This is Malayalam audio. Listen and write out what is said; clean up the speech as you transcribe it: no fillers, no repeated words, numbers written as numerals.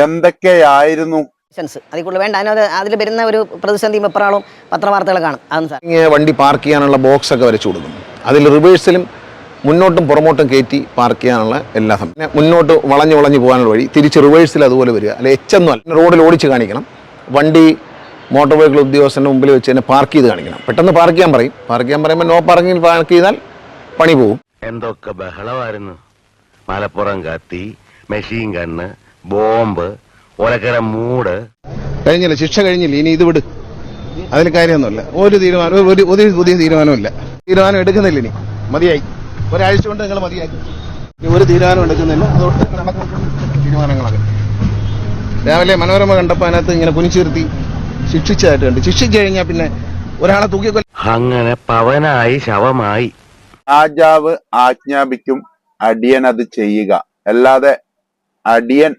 എന്തൊക്കെയായിരുന്നു അതിൽ കൂടുതൽ വേണ്ട. അതിൽ വരുന്ന ഒരു പ്രതിസന്ധി വെപ്രാളും പത്രവാർത്തകൾ കാണും. അതൊന്നും സാർ വണ്ടി പാർക്ക് ചെയ്യാനുള്ള ബോക്സ് ഒക്കെ വരച്ചു കൊടുക്കും. അതിൽ റിവേഴ്സിലും മുന്നോട്ടും പുറമോട്ടും കയറ്റി പാർക്ക് ചെയ്യാനുള്ള എല്ലാ സമയം മുന്നോട്ട് വളഞ്ഞു പോകാനുള്ള വഴി തിരിച്ച് റിവേഴ്സിൽ അതുപോലെ വരിക. അല്ലെ എച്ചൊന്നും അല്ല, റോഡിൽ ഓടിച്ച് കാണിക്കണം. വണ്ടി മോട്ടോർ വെഹിക്കിൾ ഉദ്യോഗസ്ഥൻ്റെ മുമ്പിൽ വെച്ച് തന്നെ പാർക്ക് ചെയ്ത് കാണിക്കണം. പെട്ടെന്ന് പാർക്ക് ചെയ്യാൻ പറയുമ്പോൾ നോ പാർക്കിങ്ങിൽ പാർക്ക് ചെയ്താൽ പണി പോകും. എന്തൊക്കെ ബഹളമായിരുന്നു. മലപ്പുറം കത്തി, മെഷീൻ ഗണ്ണ്, ബോംബ്, ഒലക്കര മൂട്. കഴിഞ്ഞില്ല, ശിക്ഷ കഴിഞ്ഞില്ല, ഇനി ഇത് വിട്. അതിൽ കാര്യമൊന്നുമില്ല. ഒരു തീരുമാനം, ഒരു പുതിയ തീരുമാനമില്ല. തീരുമാനം എടുക്കുന്നില്ല. ഇനി മതിയായി. ഒരാഴ്ച കൊണ്ട് നിങ്ങൾ മതിയാക്കി. ഇനി ഒരു തീരുമാനം എടുക്കുന്നില്ല. അതുകൊണ്ട് തീരുമാനങ്ങളൊക്കെ രാവിലെ മനോരമ കണ്ടപ്പോൾ അതിനകത്ത് ഇങ്ങനെ കുനിച്ചിരുത്തി ശിക്ഷിച്ചതായിട്ട് കണ്ട്. ശിക്ഷിച്ചു കഴിഞ്ഞാൽ പിന്നെ ഒരാളെ തൂക്കിക്കൊല്ല. അങ്ങനെ പവനായി ശവമായി. രാജാവ് ആജ്ഞാപിക്കും, അടിയൻ അത് ചെയ്യുക. അല്ലാതെ അടിയൻ